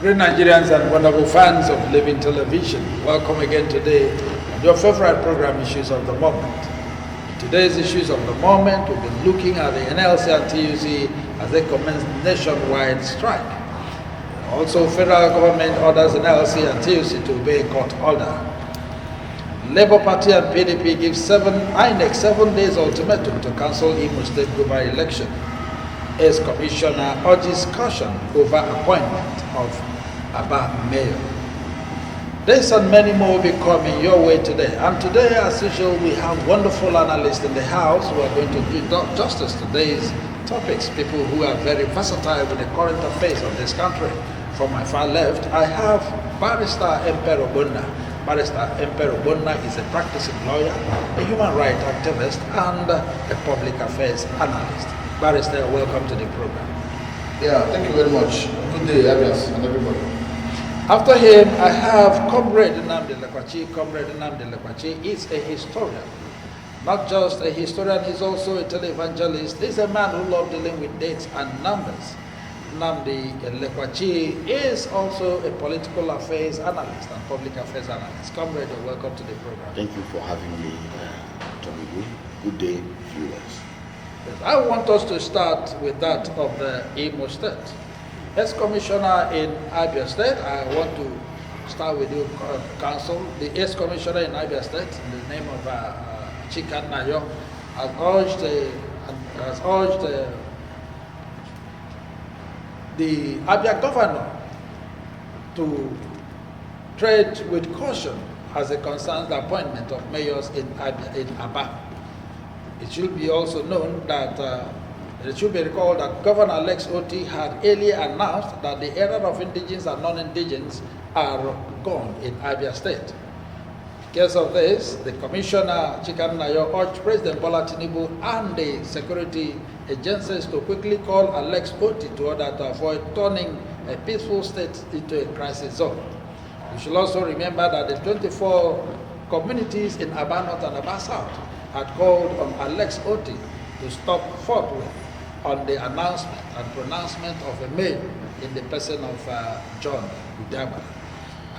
Great Nigerians and wonderful fans of Living Television, welcome again today on your favorite program, Issues of the Moment. In today's Issues of the Moment, we'll be looking at the NLC and TUC as they commence nationwide strike. Also, federal government orders NLC and TUC to obey a court order. Labour Party and PDP give Inec 7 days ultimatum to cancel Imo State Guber election. As Commissioner urges caution over appointment of Aba Mayor. This and many more will be coming your way today. And today, as usual, we have wonderful analysts in the house who are going to do justice to today's topics, people who are very versatile with the current affairs of this country. From my far left, I have Barrister Emperor Bonna. Barrister Emperor Bonna is a practicing lawyer, a human rights activist, and a public affairs analyst. Barrister, welcome to the program. Yeah, thank you very much. Good day, Abias, and everybody. After him, I have Comrade Nnamdi Lekwachi. Comrade Nnamdi Lekwachi is a historian. Not just a historian, he's also a televangelist. He's a man who loves dealing with dates and numbers. Nnamdi Lekwachi is also a political affairs analyst and public affairs analyst. Comrade, welcome to the program. Thank you for having me, Tommy. Good day, viewers. Yes, I want us to start with that of the Imo State. As Commissioner in Abia State, I want to start with you, Council. The ex-Commissioner in Abia State, in the name of Chikan Nayo, has urged the Abia Governor to tread with caution as it concerns the appointment of mayors in Aba. It should be also known that it should be recalled that Governor Alex Oti had earlier announced that the era of indigenes and non-indigenes are gone in Abia State. Because of this, the Commissioner Chikan Nayo urged President Bola Tinubu and the security agencies to quickly call Alex Oti to order to avoid turning a peaceful state into a crisis zone. We should also remember that the 24 communities in Aba North and Aba South had called on Alex Oti to stop forthwith on the announcement and pronouncement of a mayor in the person of John Udaba.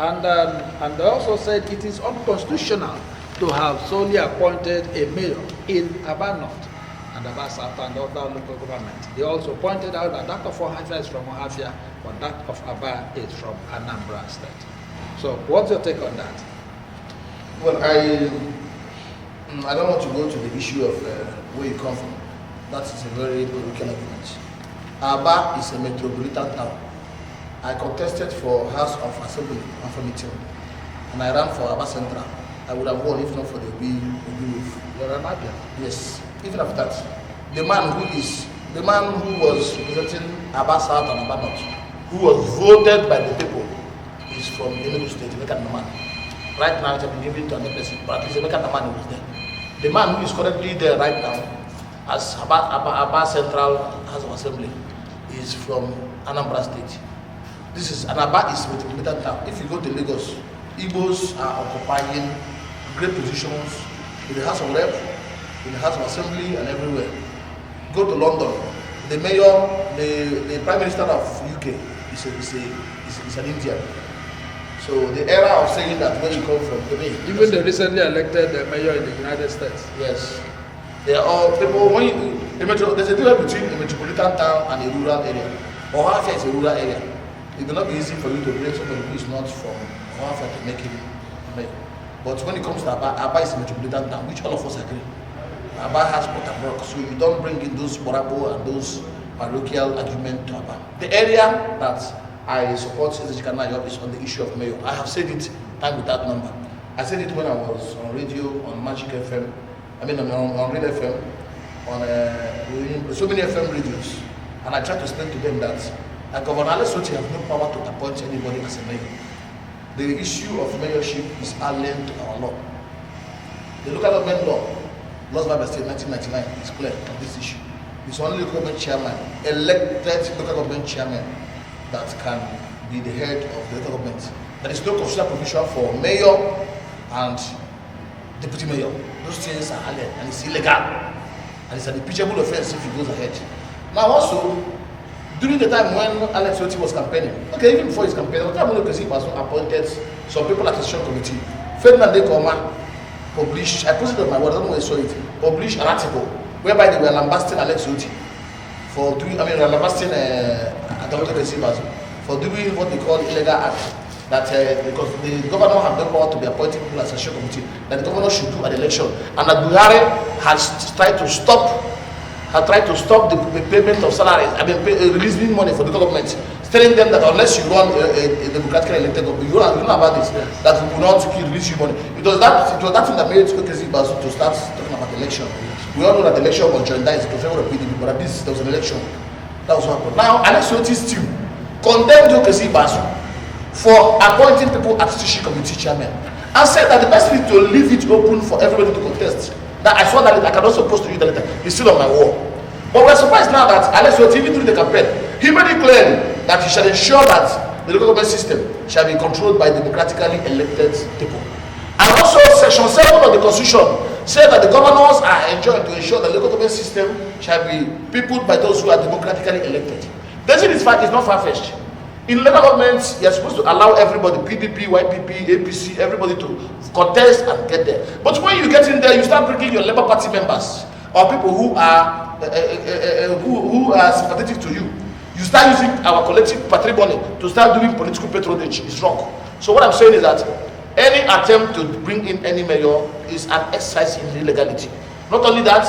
And they also said it is unconstitutional to have solely appointed a mayor in Aba North and Aba South and other local governments. They also pointed out that that of Ohafia is from Ohafia, but that of Aba is from Anambra State. So what's your take on that? Well, I don't want to go to the issue of where you come from. That is a very political argument. Aba is a metropolitan town. I contested for House of Assembly and for meeting, and I ran for Aba Central. I would have won if not for the big roof. You're an Abia? Yes. Even after that, the man who was representing Aba South and Aba North, who was voted by the people, is from Enugu State, Emeka Naman. Right now, it has been given to another person, but at least Emeka Naman was there. The man who is currently there right now, as Aba Central House of Assembly, is from Anambra State. This is Aba is metropolitan town. If you go to Lagos, Igbos are occupying great positions in the House of Rep, in the House of Assembly, and everywhere. Go to London, the mayor, the Prime Minister of UK is an Indian. So the era of saying that where you come from, even the recently elected mayor in the United States. Yes, they are all people. There's a difference between a metropolitan town and a rural area. Ohafia is a rural area. It will not be easy for you to bring somebody who is not from Ohafia to make him mayor. But when it comes to Aba is a metropolitan town, which all of us agree. Aba has Port Harcourt, so you don't bring in those Borabo and those parochial arguments to Aba. The area that I support Chikan Nayo is on the issue of mayor. I have said it time with that number. I said it when I was on radio, on Magic FM, on Real FM, on so many FM radios. And I tried to explain to them that Governor Alex Oti has no power to appoint anybody as a mayor. The issue of mayorship is alien to our law. The local government law, lost by the state 1999, is clear on this issue. It's only local government chairman, elected local government chairman, that can be the head of the local government. There is no constitutional provision for mayor and deputy mayor. Those things are alien and it's illegal. And it's an impeachable offense if it goes ahead. Now also, during the time when Alex Oti was campaigning, okay, even before his campaign, the time when Okezi was appointed some people at the decision committee, Ferdinand Dekoma published, I posted on my word, I don't know where I saw it, published an article whereby they were lambasting Alex Oti for doing, lambasting for doing what they call illegal act. That because the governor have the power to be appointing people as a decision committee, that the governor should do an election, and that Buhari has tried to stop the payment of salaries, releasing money for the government, telling them that unless you run a democratically elected government, you know about this, that we will not release you money. It was that thing that made Okezi Basu to start talking about election. We all know that the election was joindized to favor the PDP, but at least there was an election. That was what happened. Now, Alex Otis team condemned Okezi Basu for appointing people as Tishi committee chairman and said that the best thing to leave it open for everybody to contest. That I saw that I can also post to you the letter. It's still on my wall. But we're surprised now that Alex Otis, even during the campaign, he made it clear that he shall ensure that the local government system shall be controlled by democratically elected people. And also, Section 7 of the Constitution said that the governors are enjoined to ensure that the local government system shall be peopled by those who are democratically elected. This in fact is not far-fetched. In local governments, you're supposed to allow everybody, PDP, YPP, APC, everybody to contest and get there. But when you get in there, you start bringing your Labour Party members or people who are sympathetic to you. You start using our collective patrimony to start doing political patronage. It's wrong. So what I'm saying is that any attempt to bring in any mayor is an exercise in illegality. Not only that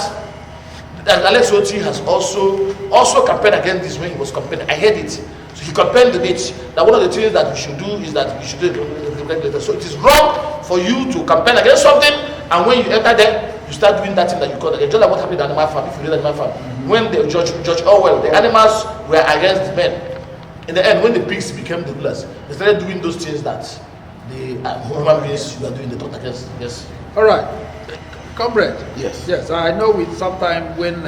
Alex Oti has also campaigned against this when he was campaigning. I heard it. So he campaigned the bit that one of the things that we should do is that we should do the regulator. So it is wrong for you to campaign against something, and when you enter there, you start doing that thing that you call it. Just like what happened in Animal Farm. If you read Animal Farm, when the Judge Orwell, the animals were against the men. In the end, when the pigs became the rulers, they started doing those things that the human beings were doing. They thought against. Yes. All right, comrade. Yes. Yes, I know. With sometime when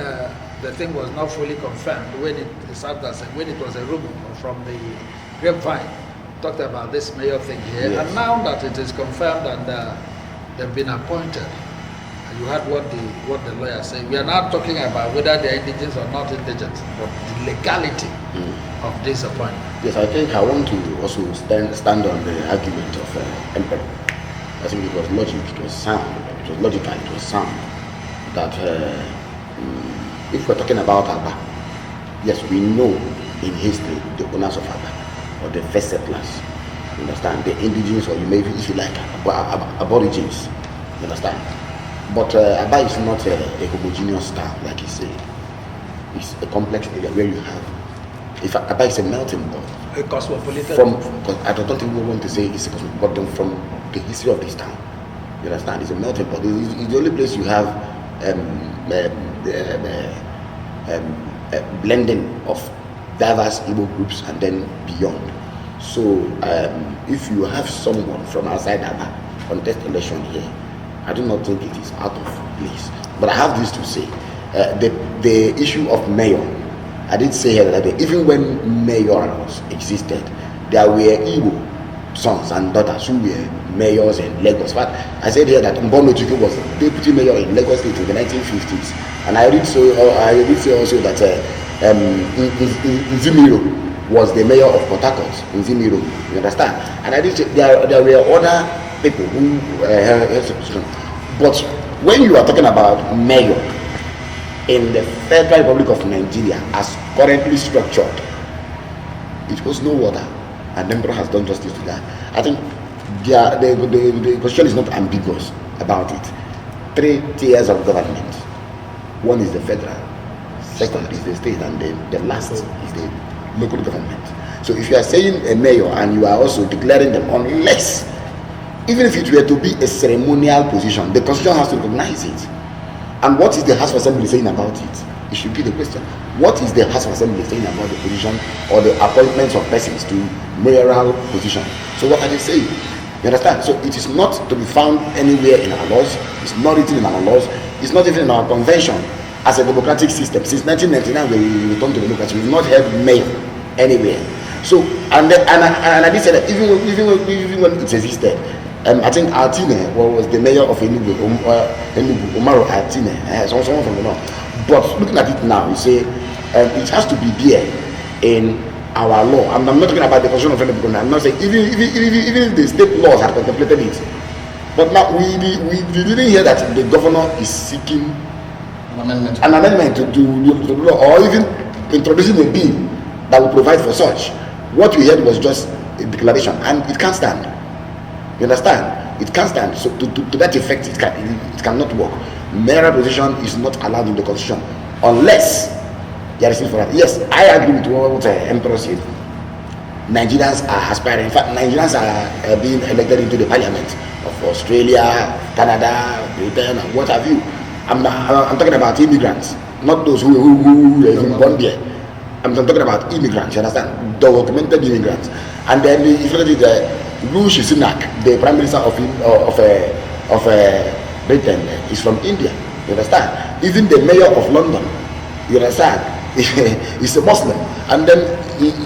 the thing was not fully confirmed, when it served as when it was a rumor from the grapevine, talked about this mayor thing here, yes. And now that it is confirmed and they've been appointed, you heard what the lawyer said. We are not talking about whether they are indigent or not indigent, but the legality of this appointment. Yes, I think I want to also stand on the argument of Emperor. I think it was logic, it was sound, it was logical, it was sound that if we're talking about Aba, yes, we know in history the owners of Aba, or the first settlers, you understand, the indigenous, or you may, if you like, aborigines, you understand. But Aba is not a homogeneous town, like you say. It's a complex area where you have, in fact, Aba is a melting pot. A cosmopolitan. Because I don't even want to say it's a cosmopolitan, but from the history of this town, you understand, it's a melting pot. It's the only place you have blending of diverse Igbo groups and then beyond. So if you have someone from outside Aba contest election here, I do not think it is out of place. But I have this to say, the issue of mayor, I did say here that even when mayors existed, there were Igbo sons and daughters who were mayors in Lagos. But I said here that Mbono Chukwu was deputy mayor in Lagos State in the 1950s. And I did say also that Nzimiro was the mayor of Port Harcourt, Nzimiro, you understand? And I did say there were other people who held the position. But when you are talking about mayor in the Federal Republic of Nigeria as currently structured, it was no water, and Emperor has done justice to that. I think the question is not ambiguous about it. 3 tiers of government. One is the federal, second is the state, and then the last is the local government. So if you are saying a mayor and you are also declaring them, unless, even if it were to be a ceremonial position, the constitution has to recognize it. And what is the House of Assembly saying about it? It should be the question. What is the House of Assembly saying about the position or the appointments of persons to mayoral position? So what are they saying? You understand? So it is not to be found anywhere in our laws. It's not written in our laws. It's not even in our convention as a democratic system. Since 1999, when we returned to democracy, we've not had mayor anywhere. So and I did say that even when it existed, I think Altine was the mayor of Enugu, Umaru Altine, someone from the north. But looking at it now, you say it has to be there in our law. I'm not talking about the constitution of any people. I'm not saying even if the state laws have contemplated it. But now we didn't hear that the governor is seeking an amendment to the law, or even introducing a bill that will provide for such. What we heard was just a declaration, and it can't stand. You understand? It can't stand. So to that effect, it cannot work. Mayoral position is not allowed in the constitution unless there is for that. Yes, I agree with what Emperor said. Nigerians are aspiring. In fact, Nigerians are being elected into the parliament of Australia, Canada, Britain, and what have you. I'm talking about immigrants, not those who are born there. I'm talking about immigrants, you understand? Documented immigrants. And then if you look at Inec, the Prime Minister of Britain, is from India, you understand? Even the Mayor of London, you understand, is a Muslim. And then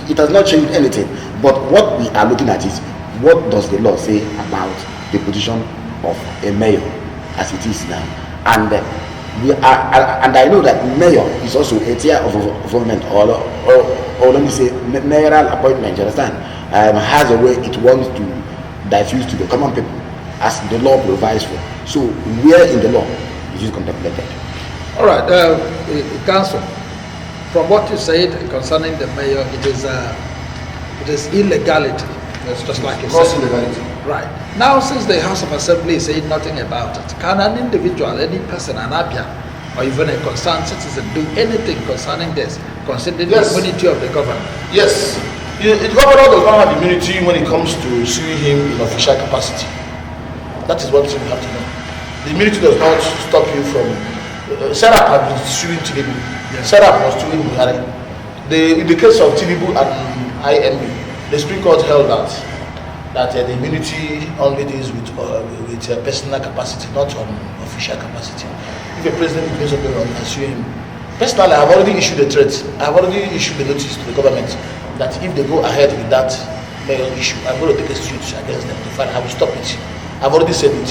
it has not changed anything. But what we are looking at is, what does the law say about the position of a mayor as it is now? And and I know that mayor is also a tier of government, or let me say mayoral appointment, you understand, has a way it wants to diffuse to the common people as the law provides for. So where in the law is it contemplated? All right, Council, from what you said concerning the mayor, it is illegality. It's just like you said. Illegality. Right. Now, since the House of Assembly is saying nothing about it, can an individual, any person, an Abia, or even a concerned citizen do anything concerning this, considering the immunity of the governor? Yes. The governor does not have immunity when it comes to suing him in official capacity. That is what you have to know. The immunity does not stop you from... Serap has been suing Tinubu. Yes. Serap was suing Buhari. In the case of Tinubu and IMB, the Supreme Court held that the immunity only deals with personal capacity, not on official capacity. If a president is doing something wrong, I sue him. Personally, I have already issued a threat. I have already issued a notice to the government that if they go ahead with that mayor issue, I'm going to take a suit against them to find I will stop it. I've already said it.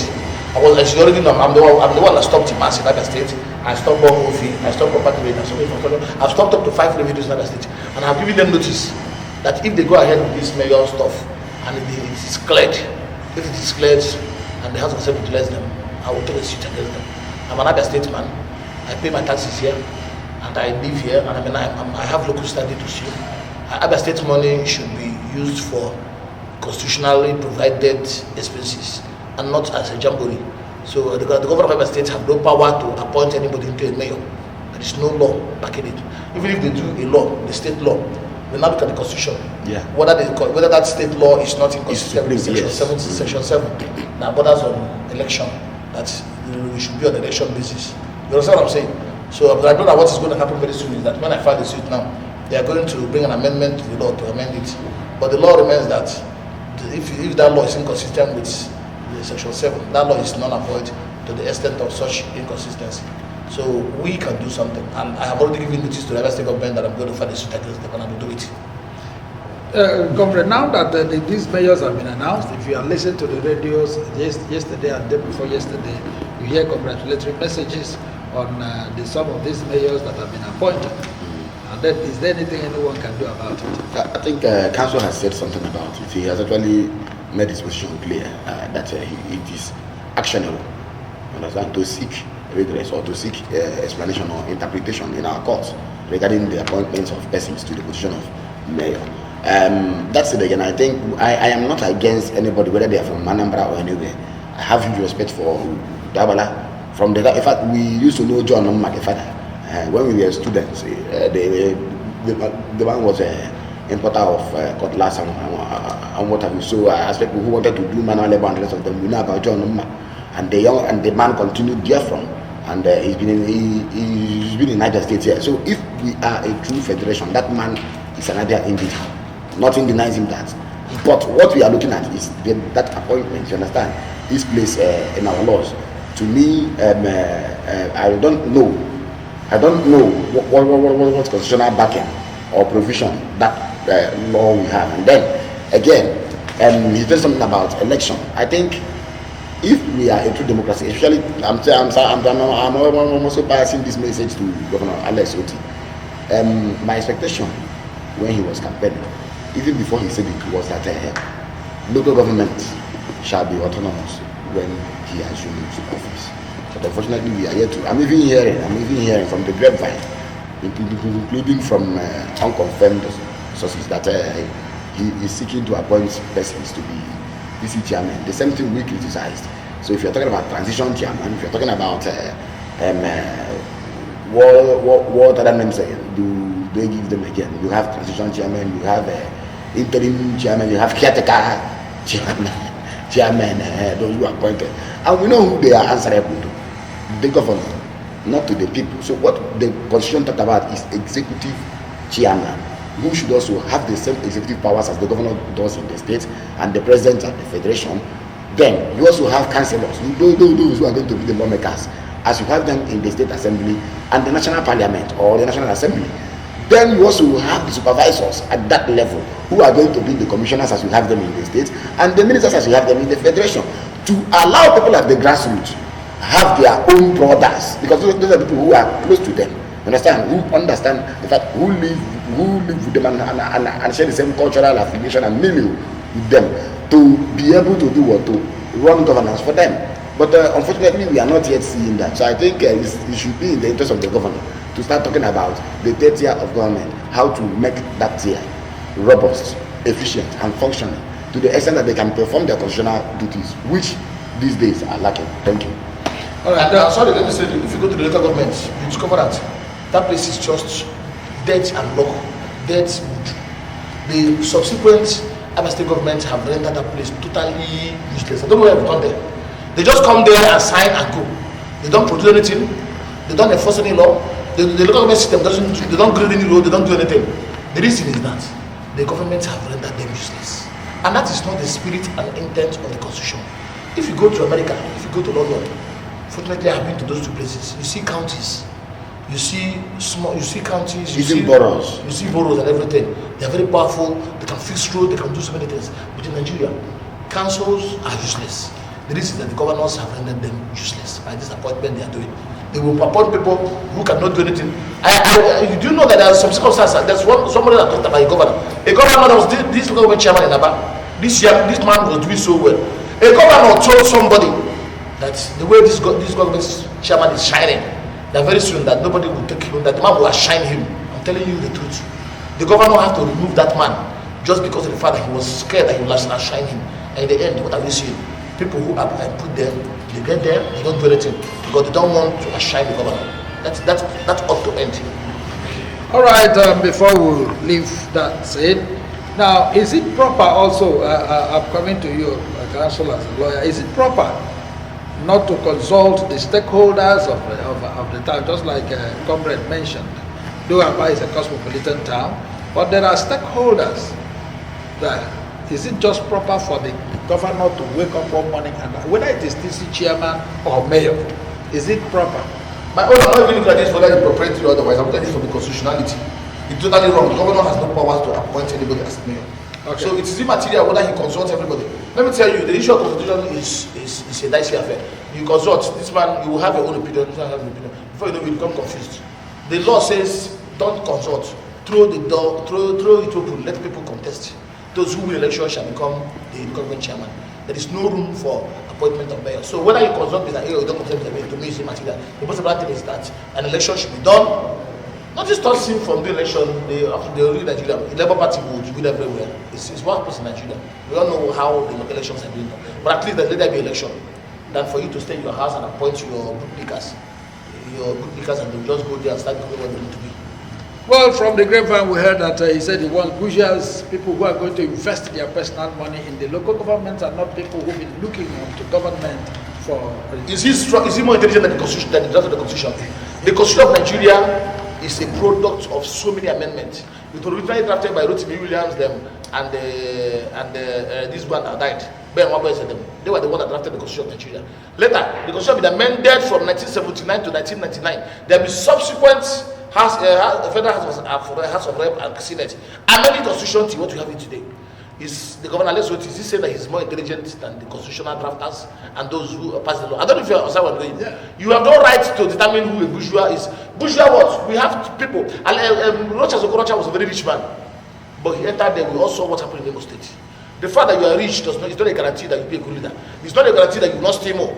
As you already know, I'm the one that stopped Timasi in Naga State. I stopped Bob Kofi, I stopped Property Rate, I've stopped up to 5 revenues in Naga State. And I've given them notice that if they go ahead with this mayor stuff and it is cleared, if it is cleared and the House of Assembly declares them, I will take a suit against them. I'm an Naga State man. I pay my taxes here and I live here, and I have local standing to sue. Abia State money should be used for constitutionally provided expenses and not as a jamboree. So the governor of Abia State have no power to appoint anybody into a mayor. There is no law backing it. Even if they do a law, the state law, we now look at the constitution. Yeah. Whether that state law is not inconsistent with section 7 that borders on election, that we should be on election basis. You understand what I'm saying? So I know that what is going to happen very soon is that when I file the suit now, they are going to bring an amendment to the law to amend it. But the law remains that if that law is inconsistent with section 7, that law is null and void to the extent of such inconsistency. So we can do something. And I have already given notice to the State government that I'm going to file a suit against them, and I will do it. Governor, now that these mayors have been announced, if you are listening to the radios yesterday and day before yesterday, you hear congratulatory messages on some of these mayors that have been appointed. And then, is there anything anyone can do about it? I think Council has said something about it. He has actually made his position clear that it is actionable. Understand? To seek redress or to seek explanation or interpretation in our courts regarding the appointments of persons to the position of mayor. That's it again. I think I am not against anybody, whether they are from Anambra or anywhere. I have huge respect for Dabala. In fact, we used to know John Makefada when we were students. The man was an importer of cutlass and what have you. So I asked people who wanted to do manual labor and the rest of them, we know about John Noma. And the man continued therefrom, and he's been in Niger State here. So if we are a true federation, that man is an idea indeed. Nothing denies him that. But what we are looking at is that appointment. You understand? This place in our laws. To me, I don't know what constitutional backing or provision that law we have. And then again, he said something about election. I think if we are a true democracy, especially I'm also passing this message to Governor Alex Oti. My expectation when he was campaigning, even before he said it, was that local government shall be autonomous when he assumes office. But unfortunately, we are yet to. I'm even hearing from the grapevine, including from unconfirmed sources, that he is seeking to appoint persons to be DC chairman. The same thing we criticized. So if you're talking about transition chairman, if you're talking about what other names do they give them again? You have transition chairman, you have interim chairman, you have caretaker chairman, those who are appointed. And we know who they are answerable to. The governor, not to the people. So what the constitution talked about is executive chairman, who should also have the same executive powers as the governor does in the state and the president at the federation. Then you also have councillors, those who are going to be the lawmakers, as you have them in the state assembly and the national parliament or the national assembly. Then you also have the supervisors at that level, who are going to be the commissioners as you have them in the state, and the ministers as you have them in the federation, to allow people at the grassroots have their own brothers, because those are the people who are close to them, understand, who understand, in fact, who live with them and share the same cultural affiliation and milieu with them, to be able to do what, to run governance for them. But unfortunately, we are not yet seeing that. So I think it should be in the interest of the governor to start talking about the third tier of government, how to make that tier robust, efficient, and functioning to the extent that they can perform their constitutional duties, which these days are lacking. Thank you. All right. Now, sorry, let me say, if you go to the local government, you discover that place is just dead and low, dead wood. The subsequent Abia State government have rendered that place totally useless. I don't know where they've gone there. They just come there and sign and go. They don't produce anything. They don't enforce any law. The local government system they don't grade any road. They don't do anything. The reason is that the government have rendered them useless, and that is not the spirit and intent of the constitution. If you go to America, if you go to London, fortunately I have been to those two places. You see counties, you see counties, you see boroughs, and everything. They are very powerful. They can fix roads. They can do so many things. But in Nigeria, councils are useless. The reason that the governors have rendered them useless by this appointment they are doing. They will appoint people who cannot do anything. You do know that there are some circumstances. There's somebody that talked about a governor. A governor that was this government chairman in Aba. This man was doing so well. A governor told somebody that the way this government chairman is shining, that very soon that nobody will take him, that the man will outshine him. I'm telling you the truth. The governor has to remove that man just because of the fact that he was scared that he will outshine him. And in the end, what have we seen? People who are put there, they get there, they don't do anything because they don't want to outshine the governor. That ought to end. All right, before we leave that said, now is it proper also, I'm coming to you, counsel as a lawyer, is it proper not to consult the stakeholders of the town, just like Comrade mentioned? Though Aba is a cosmopolitan town, but there are stakeholders there. Is it just proper for the governor to wake up one morning and whether it is TC chairman or mayor, is it proper? My own, I'm not even looking at this whether it's proprietary or otherwise. I'm looking at this for the constitutionality. It's totally wrong. The governor has no power to appoint anybody as mayor. Okay. So it is immaterial whether he consults everybody. Let me tell you, the issue of constitution is a dicey affair. You consult this man, you will have your own opinion. This man has an opinion. Before you know, you become confused. The law says don't consult. Throw the door, throw it open. Let people contest. Those who win election shall become the government chairman. There is no room for appointment of mayor. So whether you consult with an or don't consult with an mayor, to me is immaterial. The most important thing is that an election should be done. Not just starting from the election, after the real Nigeria, the Labour Party would win everywhere. It's what happens in Nigeria. We don't know how the local elections are doing. But at least let there be election than for you to stay in your house and appoint your bookmakers. And they'll just go there and start doing what they need to be. Well, from the grapevine, we heard that he said he wants bourgeois, people who are going to invest their personal money in the local government and not people who've been looking up to government for... Is he more intelligent than the Constitution, than the draft of the Constitution? The Constitution of Nigeria is a product of so many amendments. It was originally drafted by Rotimi Williams and this one that died. Ben Wabwe said them. They were the one that drafted the Constitution of Nigeria. Later, the Constitution was amended from 1979 to 1999. There will be subsequent Federal House of Rep and Senate. Amending Constitution to what we have here today. Is the governor Leso is he saying that he's more intelligent than the constitutional drafters and those who pass the law? I don't know if you understand what I'm doing. Yeah. You have no right to determine who a bourgeois is. Bourgeois what? We have people. Rocha Okorocha was a very rich man. but he entered there. We all saw what happened in Imo State. The fact that you are rich is not a guarantee that you be a good leader. It's not a guarantee that you will not steal more.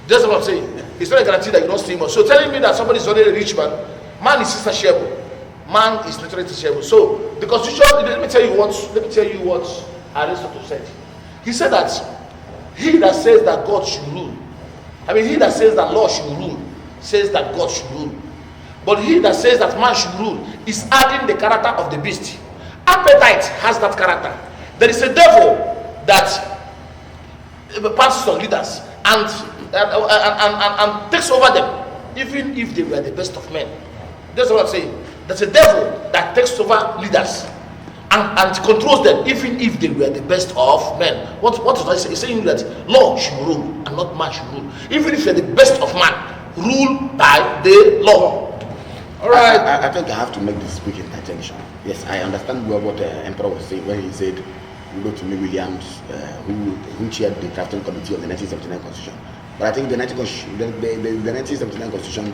That's what I'm saying. It's not a guarantee that you will not steal more. So telling me that somebody is already a rich man is censorable. Man is literally censorable. So the constitution. Let me tell you what Aristotle said. He said that he that says that God should rule, he that says that law should rule, says that God should rule. But he that says that man should rule is adding the character of the beast. Appetite has that character. There is a devil that passes on leaders and takes over them, even if they were the best of men. That's what I'm saying. There's a devil that takes over leaders and controls them, even if they were the best of men. What is that? He's saying that law should rule and not man should rule. Even if you're the best of man, rule by the law. All right. I think I have to make this quick interjection. Yes, I understand what the Emperor was saying when he said, we go to me Williams, who chaired the drafting committee of the 1979 Constitution. But I think the 1979 Constitution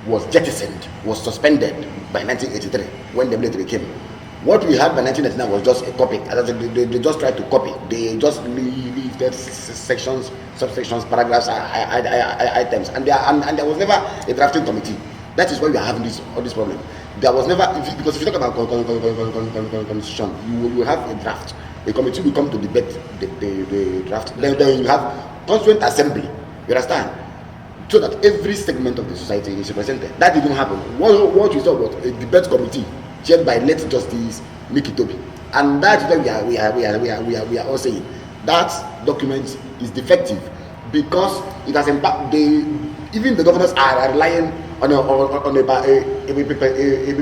was jettisoned, was suspended by 1983 when the military came. What we had by 1999 was just a copy. They just tried to copy. They just lifted sections, subsections, paragraphs, items, and there was never a drafting committee. That is why we are having all this problem. There was never, because if you talk about constitution, you will have a draft. A committee will come to debate the draft. Then you have constituent assembly. You understand? So that every segment of the society is represented. That didn't happen. What you saw was a debate committee chaired by late Justice Mickey Toby, and that's why we are all saying that document is defective because it has impacted. Even the governors are relying on a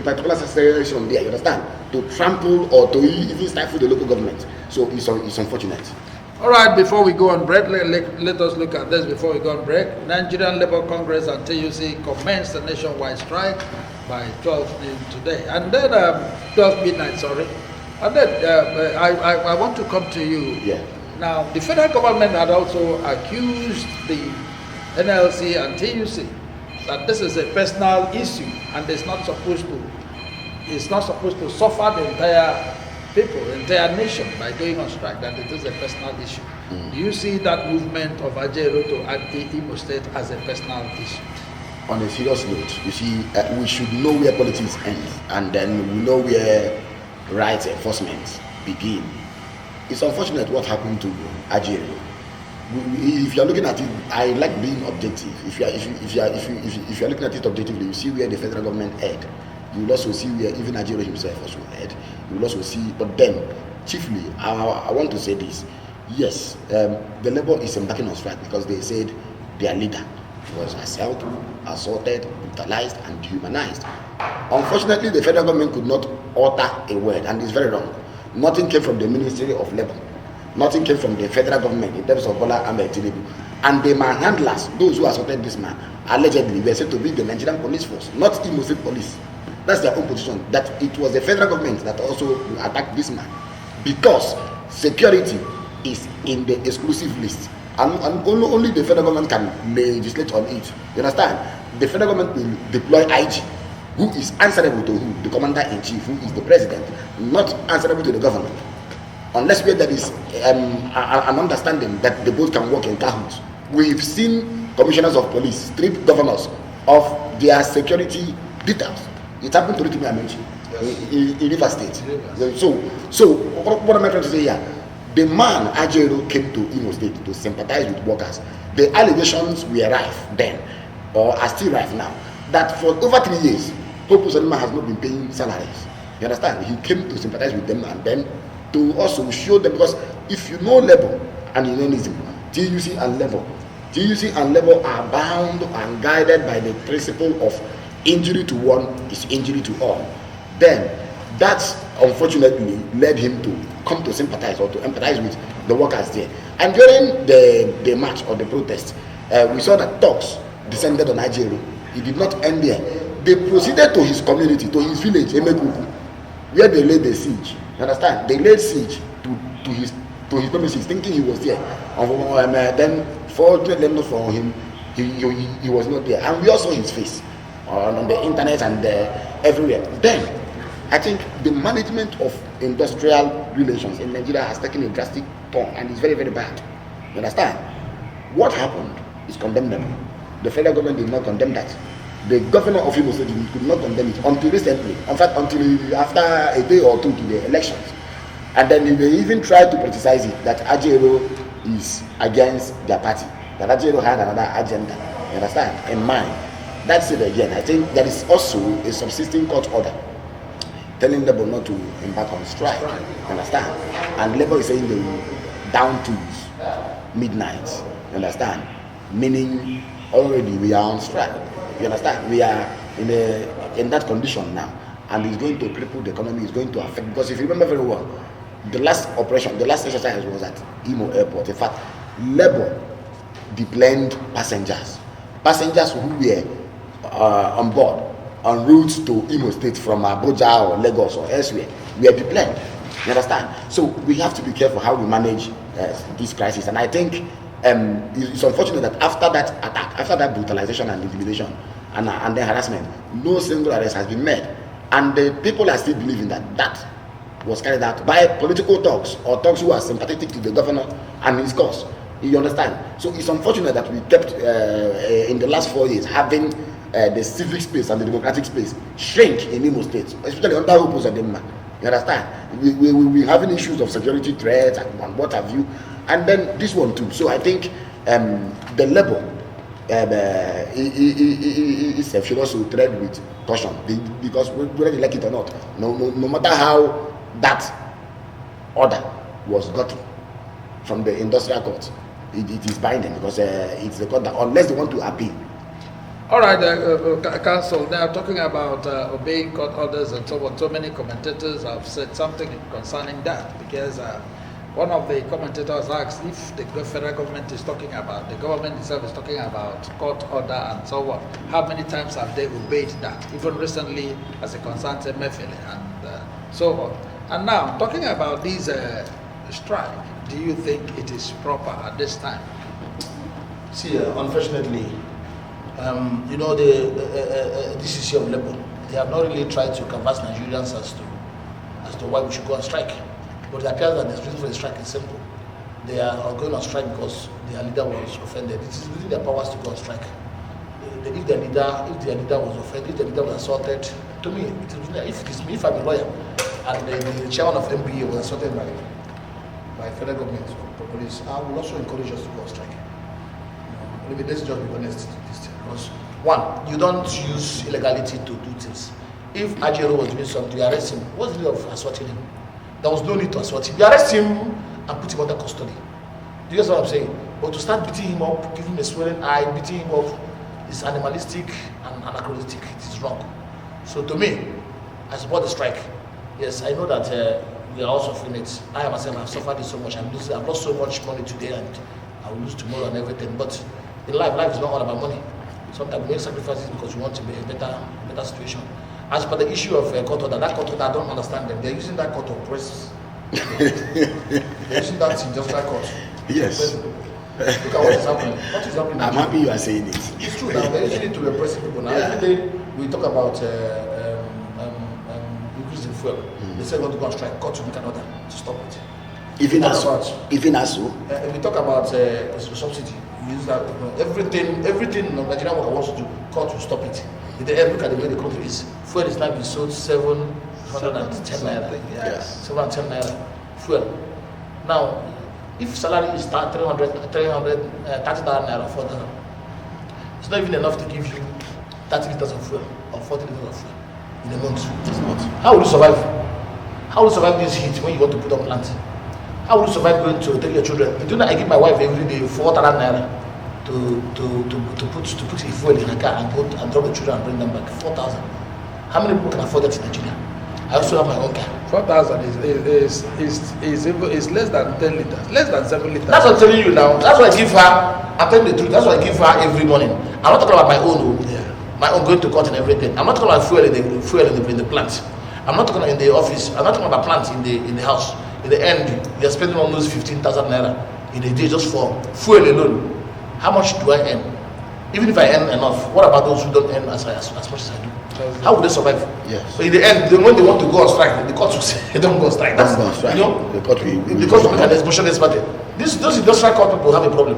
particular section there. You understand? To trample or to even stifle the local government. So it's unfortunate. All right, before we go on break, let us look at this before we go on break. Nigerian Labour Congress and TUC commenced a nationwide strike by 12 noon today. And then 12 midnight, sorry. And then I want to come to you. Yeah. Now, the federal government had also accused the NLC and TUC that this is a personal issue and it's not supposed to suffer the entire people, the entire nation by going on strike, that it is a personal issue. Do you see that movement of Ajero to Imo State as a personal issue? On a serious note, you see, we should know where politics ends and then we know where rights enforcement begin. It's unfortunate what happened to Ajero. If you are looking at it, I like being objective. If you are looking at it objectively, you see where the federal government head. You will also see where even Ajero himself also head. You will also see, but then chiefly, I want to say this. Yes, the Labour is embarking on strike because they said their leader was assaulted, brutalized, and dehumanized. Unfortunately, the federal government could not utter a word, and it's very wrong. Nothing came from the Ministry of Labour. Nothing came from the federal government in terms of Bola Ahmed Tinubu. And the manhandlers, those who assaulted this man, allegedly were said to be the Nigerian police force, not Imo State police. That's their own position, that it was the federal government that also attacked this man. Because security is in the exclusive list. And only the federal government can legislate on it. You understand? The federal government will deploy IG, who is answerable to who? The commander-in-chief, who is the president, not answerable to the government. Unless where there is an understanding that the both can work in cahoots. We've seen commissioners of police strip governors of their security details. It happened to Rotimi Amechi in River State. So what am I trying to say here? The man Ajero came to Imo State to sympathize with workers. The allegations were rife then, or are still rife now, that for over 3 years, Hope Uzodinma has not been paying salaries. You understand? He came to sympathize with them and then to also show them, because if you know Labour and unionism, TUC and Labour are bound and guided by the principle of injury to one is injury to all. Then that unfortunately led him to come to sympathize or to empathize with the workers there. And during the march or the protest, we saw that talks descended on Ajero. It did not end there. They proceeded to his community, to his village, Emekuku, where they laid the siege. You understand? They laid siege to his premises, thinking he was there. Then, fortunately not for him, he was not there. And we all saw his face on the internet and everywhere. Then, I think the management of industrial relations in Nigeria has taken a drastic turn and is very, very bad. You understand? What happened is condemnable. The federal government did not condemn that. The governor of Imo State could not condemn it until recently. In fact, until after a day or two to the elections. And then they even tried to criticize it that Ajero is against their party. That Ajero had another agenda, you understand, in mind. That's it again. I think there is also a subsisting court order telling Labour not to embark on strike. You understand? And Labour is saying they will down to midnight. You understand? Meaning already we are on strike. You understand? We are in that condition now, and it's going to cripple the economy. It's going to affect, because if you remember very well, the last exercise was at Imo Airport. In fact, Labour deplaned passengers who were on board en route to Imo State from Abuja or Lagos or elsewhere. We are deplaned. You understand? So we have to be careful how we manage this crisis. And I think it's unfortunate that after that attack, after that brutalization and intimidation and then harassment, no single arrest has been made. And the people are still believing that was carried out by political thugs or thugs who are sympathetic to the governor and his cause. You understand? So it's unfortunate that we kept in the last 4 years having the civic space and the democratic space shrink in Imo State, especially under Opos and Denmark. You understand? We're having issues of security threats and what have you, and then this one too. So I think the Labour itself should also tread with caution, because whether they like it or not, no matter how that order was gotten from the industrial court, it is binding, because it's the court that, unless they want to appeal. All right, Council, now talking about obeying court orders and so on, so many commentators have said something concerning that, because one of the commentators asked if the federal government is talking about, the government itself is talking about court order and so on, how many times have they obeyed that? Even recently, as it concerns Emefiele and so on. And now, talking about this strike, do you think it is proper at this time? See, unfortunately, this issue of Labour, they have not really tried to convince Nigerians as to why we should go on strike. But it appears that the reason for the strike is simple. They are going on strike because their leader was offended. It is within their powers to go on strike. If their leader was offended, if their leader was assaulted, to me, if I'm a lawyer and the chairman of MBA was assaulted by federal government or police, I will also encourage us to go on strike. Let's just be honest. Because one, you don't use illegality to do things. If Ajero was doing something, you arrest him. What's the need of assaulting him? There was no need to assault him. You arrest him and put him under custody. Do you guys know what I'm saying? But to start beating him up, giving him a swollen eye, beating him up, is animalistic and anachronistic. It is wrong. So to me, I support the strike. Yes, I know that we are also feeling it. I myself have suffered it so much. I've lost so much money today and I will lose tomorrow and everything. But in life is not all about money. Sometimes we make sacrifices because we want to be in a better situation. As for the issue of court order, that court order, I don't understand them. They're using that court to oppress. They're using that industrial court. Yes. Look at what is happening. What is happening? I'm happy you are saying it. It's true now. They're using it to repress people. Now, every day we talk about increasing fuel. They say we want to go on strike. Court to make an order to stop it. Even as so. If we talk about subsidy, we use that. Everything Nigerian worker wants to do, court will stop it. In the end, look at the way the country is. Fuel is now being sold 710 naira. Yes. 710 naira fuel. Now, if salary is 30 naira, 4,000, it's not even enough to give you 30 liters of fuel or 40 liters of fuel in a month. It's not. How will you survive? How will you survive this heat when you want to put on plant? How will you survive going to take your children? You know, I give my wife every day 4,000 naira to put a fuel in a car and drop the children and bring them back. 4,000. How many people can afford that in Nigeria? I also have my own car. 4,000 is less than 10 liters, less than 7 liters. That's what I'm telling you now. That's what I give her. I'm telling the truth. That's what I give her every morning. I'm not talking about my own. My own going to court and everything. I'm not talking about fuel in the plant. I'm not talking in the office. I'm not talking about plant in the house. In the end, you're spending almost 15,000 naira in a day just for fuel alone. How much do I earn? Even if I earn enough, what about those who don't earn as much as I do? How would they survive? Yes. So in the end, when they want to go on strike, the court will say, don't go on strike. That's, Don't go on strike. You know, The court will look at the motionless party. Those industrial court people have a problem.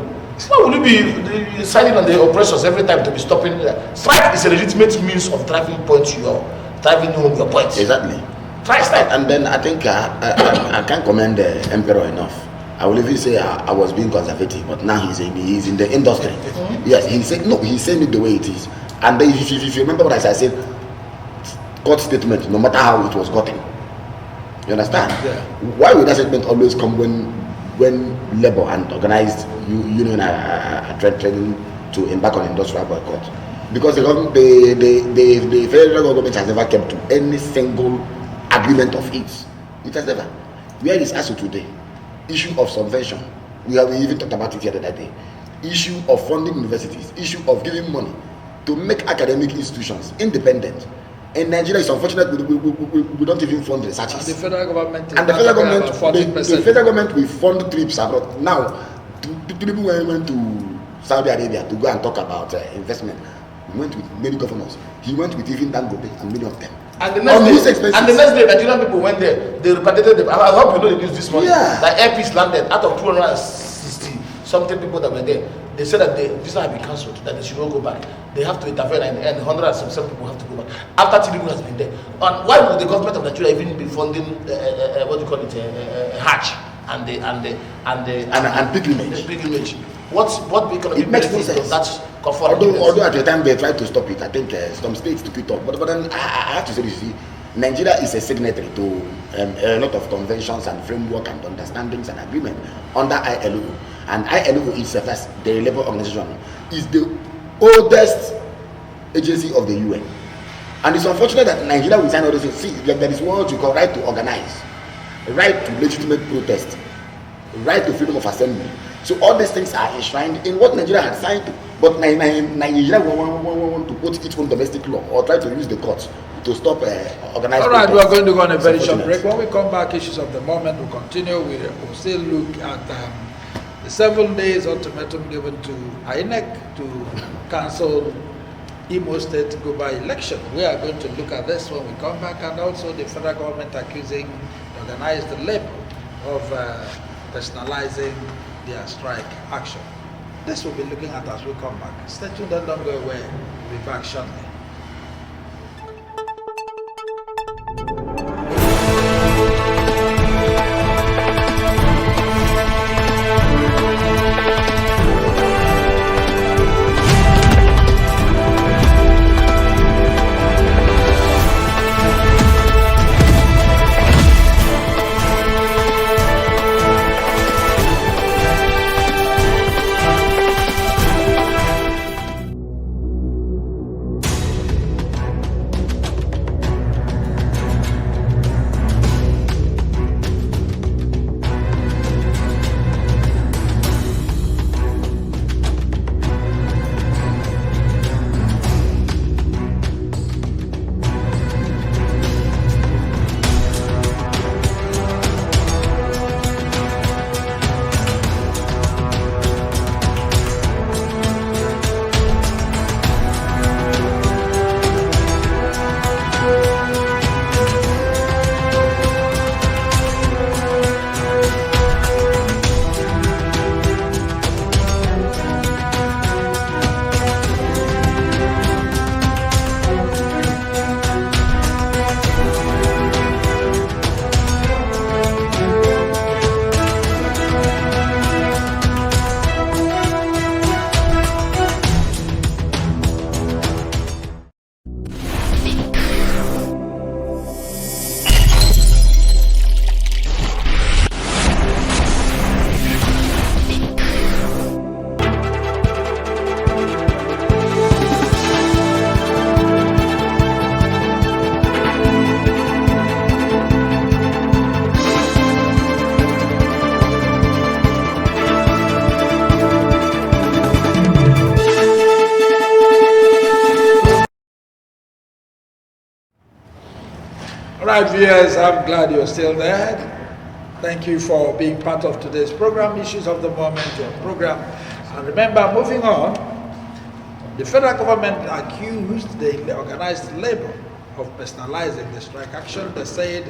Why will you be signing on the oppressors every time to be stopping? Strike is a legitimate means of driving home your points. Exactly. Try strike. And then I think I can't commend the emperor enough. I will even say I was being conservative, but now he's in the industry. Yes, he said it the way it is. And then if you remember what I said, court statement, no matter how it was gotten. You understand? Yeah. Why would that statement always come when labor and organized union are threatening to embark on industrial boycott? Because the federal government has never kept to any single agreement of it. It has never. Where is ASU today? Issue of subvention. We even talked about it the other day. Issue of funding universities. Issue of giving money to make academic institutions independent. In Nigeria, it's unfortunate we don't even fund researches. And the federal government, the federal government will fund trips abroad. Now, people went to Saudi Arabia to go and talk about investment. He went with many governors. He went with even Dangote and many of them. And the next day, Nigerian people went there. They repatriated them. I hope you know the news this morning. Yeah. Like Air Peace landed out of 260 something people that were there. They said that this have been cancelled, that they should not go back. They have to intervene, and 177 people have to go back after Tinubu has been there. And why would the government of Nigeria even be funding what do you call it, Hajj and pilgrimage? What economic benefits does that confer? Although at the time they tried to stop it, I think some states took it up. But then I have to say this: Nigeria is a signatory to a lot of conventions and framework and understandings and agreement under ILO. And ILO itself, as the labor organization, is the oldest agency of the UN. And it's unfortunate that Nigeria will sign all those things. See, there is what you call right to organize, right to legitimate protest, right to freedom of assembly. So all these things are enshrined in what Nigeria had signed to. But Nigeria want to put its own domestic law or try to use the courts to stop organized. All right, we are going to go on a very short break. When we come back, issues of the moment will continue. We'll still look at the 7 days ultimatum given to Inec to cancel Imo State Guber election. We are going to look at this when we come back, and also the federal government accusing organized labor of personalizing their strike action. This we'll be looking at as we come back. Stay tuned and don't go away. We'll be back shortly. Right, viewers, I'm glad you're still there. Thank you for being part of today's program, Issues of the Moment, your program. And remember, moving on, the federal government accused the organized labor of personalizing the strike action. They said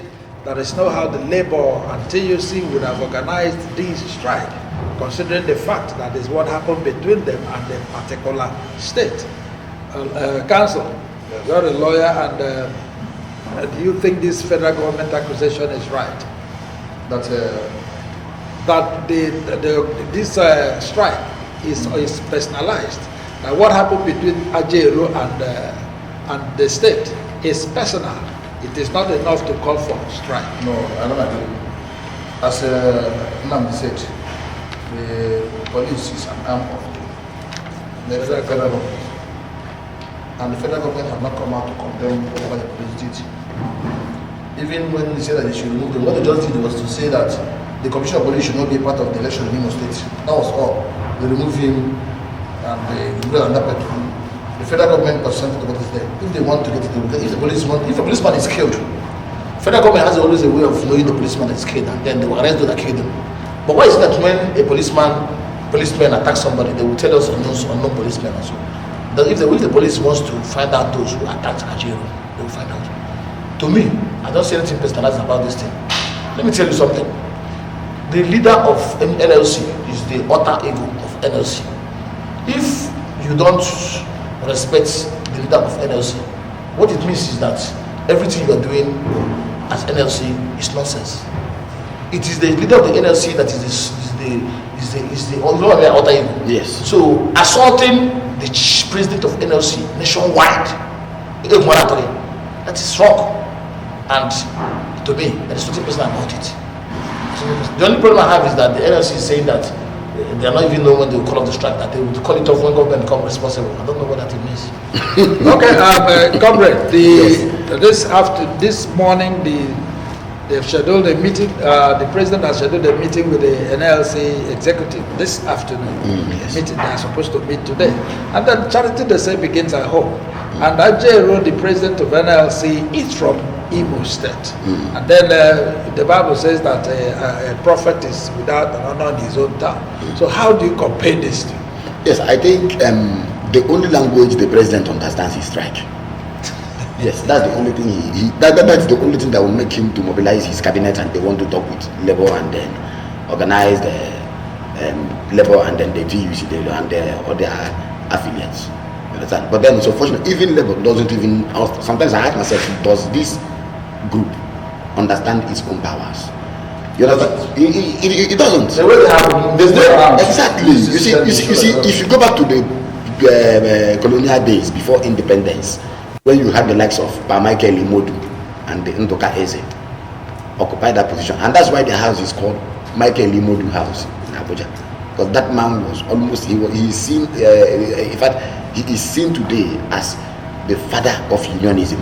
there is no how the labor and TUC would have organized this strike, considering the fact that is what happened between them and the particular state. Counsel, you're a lawyer, and do you think this federal government accusation is right? That this strike is personalized. Now, what happened between Ajero and the state is personal. It is not enough to call for strike. No, I don't agree. As Namdi said, the police is an arm of the federal government. And the federal government have not come out to condemn what the police did. Even when they said that they should remove them, what they just did was to say that the commissioner of police should not be a part of the election in Imo State. That was all. They removed him and they removed another person. The federal government was sent to what is there. If they want to get it, if a policeman is killed, federal government has always a way of knowing the policeman is killed, and then they will arrest those that killed him. But why is it that when a policeman attacks somebody, they will tell us unknown policemen also? That if the police wants to find out those who attacked Ajero, they will find out. To me, I don't see anything personalized about this thing. Let me tell you something. The leader of NLC is the alter ego of NLC. If you don't respect the leader of NLC, what it means is that everything you are doing as NLC is nonsense. It is the leader of the NLC that is the alter ego. Yes. So assaulting the president of NLC nationwide, that is wrong. And to me, there is nothing personal about it. So the only problem I have is that the NLC is saying that they are not even knowing when they will call off the strike, that they will call it off when government becomes responsible. I don't know what that means. Okay, comrade, this morning they've scheduled a meeting. The president has scheduled a meeting with the NLC executive this afternoon. Yes. Meeting they are supposed to meet today, and then charity they say begins at home. And Ajero, the president of NLC, is from Imo State. And then the Bible says that a prophet is without an honor in his own town. So how do you compare this to? Yes, I think the only language the president understands is strike. Yes, that's the only thing that's the only thing that will make him to mobilize his cabinet, and they want to talk with Labour and then organize the Labour and then the TUC and the other affiliates. Understand? But then it's unfortunate, even Labour doesn't even, sometimes I ask myself, does this group understand its own powers? You understand? It doesn't. The way they have exactly. You see, if you go back to the colonial days before independence, when you had the likes of Michael Imodu and the Ndoka Eze occupy that position, and that's why the house is called Michael Imodu House in Abuja, because that man was almost he is seen in fact he is seen today as the father of unionism.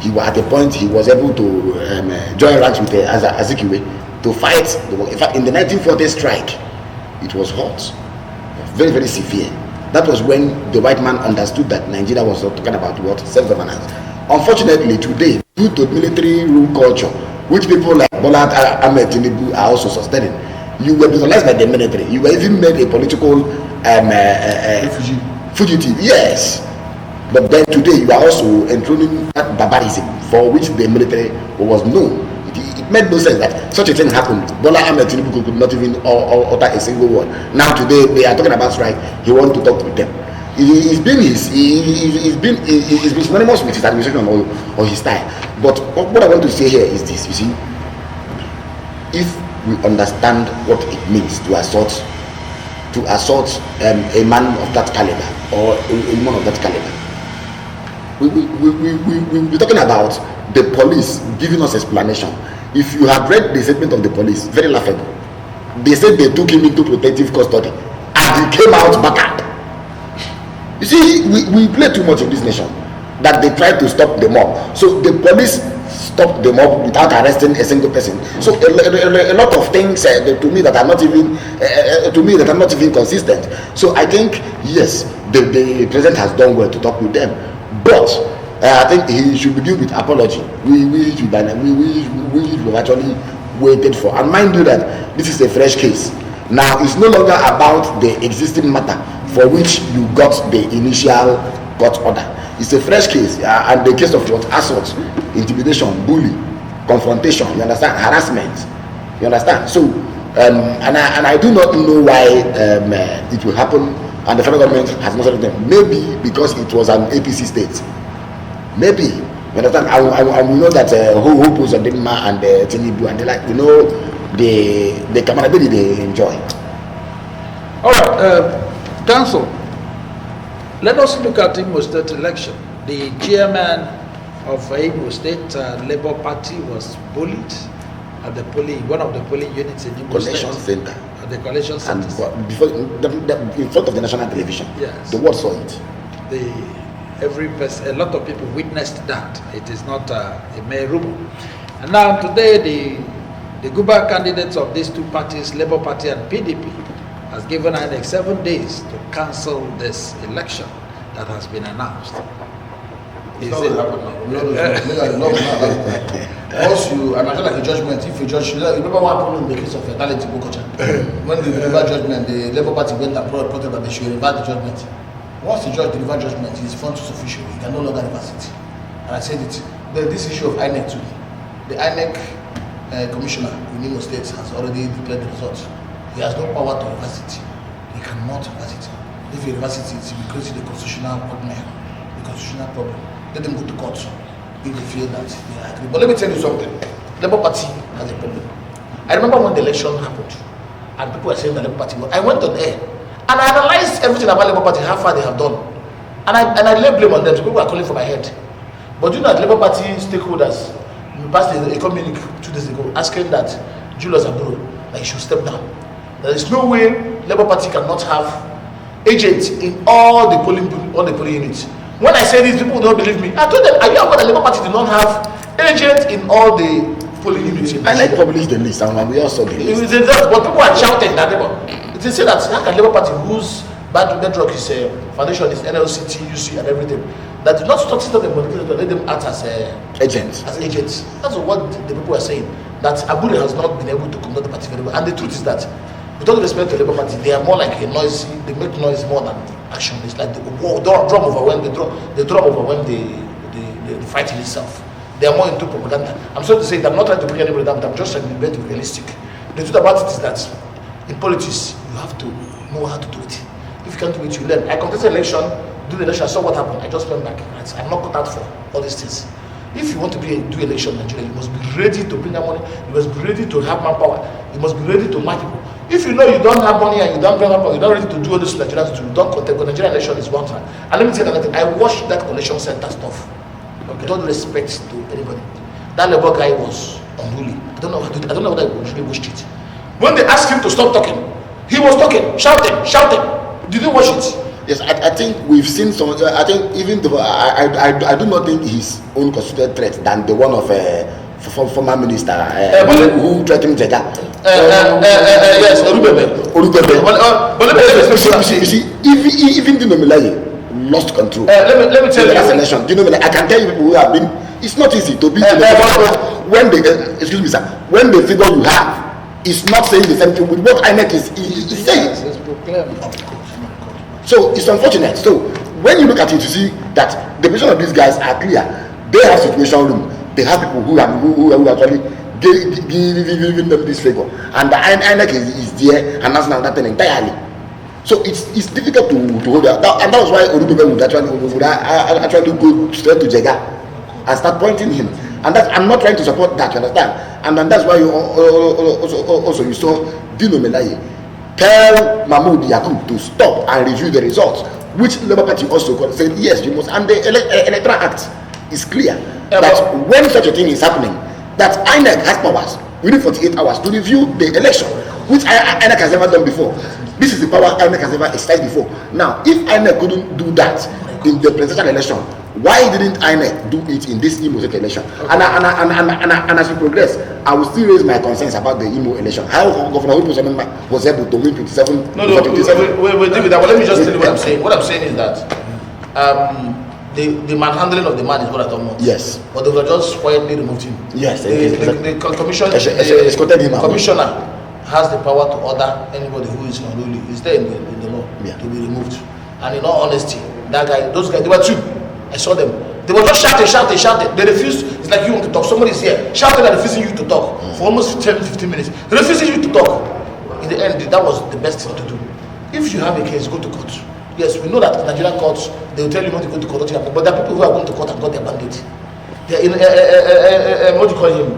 He was at a point he was able to join ranks with Azikiwe to fight the war. In fact, in the 1940 strike, it was hot, very, very severe. That was when the white man understood that Nigeria was talking about what? Self-governance. Unfortunately, today, due to military rule culture, which people like Bola Ahmed Tinubu are also sustaining, you were brutalized by the military. You were even made a political fugitive. Yes. But then today, you are also enthroning that barbarism for which the military was known. It made no sense that such a thing happened. Bola Ahmed Tinubu could not even utter a single word. Now today they are talking about strike. He wants to talk with them. He's been synonymous with his administration or his style. But what I want to say here is this: you see, if we understand what it means to assault a man of that caliber or a woman of that caliber, we're talking about the police giving us explanation. If you have read the statement of the police, very laughable. They said they took him into protective custody and he came out battered. You see, we play too much in this nation that they tried to stop the mob. So the police stopped the mob without arresting a single person. So a lot of things to me that are not even consistent. So I think yes, the president has done well to talk with them, but I think he should begin with apology. We should have actually waited for. And mind you that this is a fresh case. Now it's no longer about the existing matter for which you got the initial court order. It's a fresh case, and the case of what? Assault, intimidation, bully, confrontation, you understand, harassment, you understand. So and I do not know why it will happen, and the federal government has not said them. Maybe because it was an APC state, maybe, you understand. I we know that who puts on Denmark and Tinubu, and they like, you know, the camaraderie they enjoy. All right, council. Let us look at Imo State election. The chairman of Imo State Labour Party was bullied at the polling, one of the polling units in Imo Collection State. center. At the collection center. And before, in front of the national television. Yes. The world saw it. A lot of people witnessed that. It is not a mere rumor. And now today, the Guber candidates of these two parties, Labour Party and PDP, has given INEC 7 days to cancel this election that has been announced. It's not going to happen now. Once you, and I feel like a judgment, if you judge, you remember what happened in the case of Talent Bokocha? When they delivered judgment, the Labour Party went abroad, reported that they should reverse the judgment. Once the judge delivers judgment, his front is official, he can no longer reverse it. And I said it. But this issue of INEC too, the INEC commissioner in Imo State has already declared the results. He has no power to reverse it. He cannot reverse it. If he reverses it, he will create the constitutional problem. Let them go to court if they feel that they are agree. But let me tell you something. Labour Party has a problem. I remember when the election happened, and people were saying the Labour Party. I went on air and I analyzed everything about Labour Party, how far they have done, and I lay blame on them. So people are calling for my head. But you know that Labour Party stakeholders passed a communique 2 days ago asking that Julius Aburo that he should step down. There is no way Labour Party cannot have agents in all the polling units. When I say this, people don't believe me. I told them, are you aware that Labour Party did not have agents in all the polling units? I like publish the list, and we also the list. But people are shouting that they say that how can Labour Party, whose bedrock is foundation is NLC, TUC, and everything, that did not stop them, but let them act as agents. That's what the people are saying. That Abure has not been able to conduct the party very well. And the truth is that, with all the respect to the Labour Party, they are more like a noisy, they make noise more than action. It's like the drum overwhelmed, the drum overwhelmed the fighting itself. They are more into propaganda. I'm sorry to say that I'm not trying to bring anybody down, I'm just trying to be very realistic. The truth about it is that in politics, you have to know how to do it. If you can't do it, you learn. I contested election, do the election, I saw what happened. I just went back. I'm not cut out for all these things. If you want to do election in Nigeria, you must be ready to bring that money. You must be ready to have manpower. You must be ready to match people. If you know you don't have money and you don't bring manpower, you're not ready to do all this Nigerians do, don't contest. Because Nigerian election is one time. And let me tell you another thing. I watched that collection center stuff. Okay. Don't respect to anybody. That Labour guy was unruly. I don't know whether I really watched it. When they asked him to stop talking, he was talking, shouting. Did you watch it? Yes, I think we've seen some. I think even though I do not think his own constituted threat than the one of former minister who threatened Jega. Yes, Orubebe. But let me you see, even Dino Melaye lost control. Let me tell you. Election. Dino Melaye, I can tell you people who have been. It's not easy to be. When the excuse me, sir, when the figure you have is not saying the same thing with what INEC is saying. It's proclaimed. So it's unfortunate. So when you look at it, you see that the position of these guys are clear. They have situation room. They have people who actually giving them this favor, and the INEC is there announcing that thing entirely. So it's difficult to hold that, and that was why Orubebe would actually go straight to Jega and start pointing him. And that I'm not trying to support that, you understand? And then that's why you also you saw Dino Melaye tell Mahmoud Yakub to stop and review the results, which Labour Party also said yes, you must. And the Electoral Act is clear that when such a thing is happening, that INEC has powers within 48 hours to review the election, which INEC has never done before. This is the power INEC has never exercised before. Now, if INEC couldn't do that in the presidential election, why didn't INEC do it in this Imo State election? And as we progress, I will still raise my concerns about the Imo election. How Governor Wipo was able to win 27? We'll deal with that. But let me just tell you what I'm saying. What I'm saying is that the manhandling of the man is what I don't want. Yes. But they were just quietly removed him. Yes. The commissioner has the power to order anybody who is unruly. Is there in the law to be removed. And in all honesty, that guy, those guys, they were 2. I saw them. They were just shouting. They refused. It's like you want to talk. Somebody's here shouting and refusing you to talk for almost 10-15 minutes. They refusing you to talk. In the end, that was the best thing to do. If you have a case, go to court. Yes, we know that in Nigerian courts, they will tell you not to go to court, but there are people who are going to court and got their mandate. They're in, what do you call him?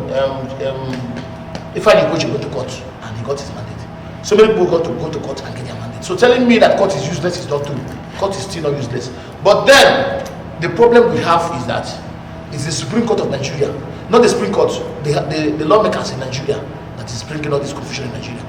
If I go to court and he got his mandate. So many people got to go to court and get their mandate. So telling me that court is useless is not true. Court is still not useless. But then, the problem we have is that it's the Supreme Court of Nigeria, not the Supreme Court, the lawmakers in Nigeria that is bringing all this confusion in Nigeria.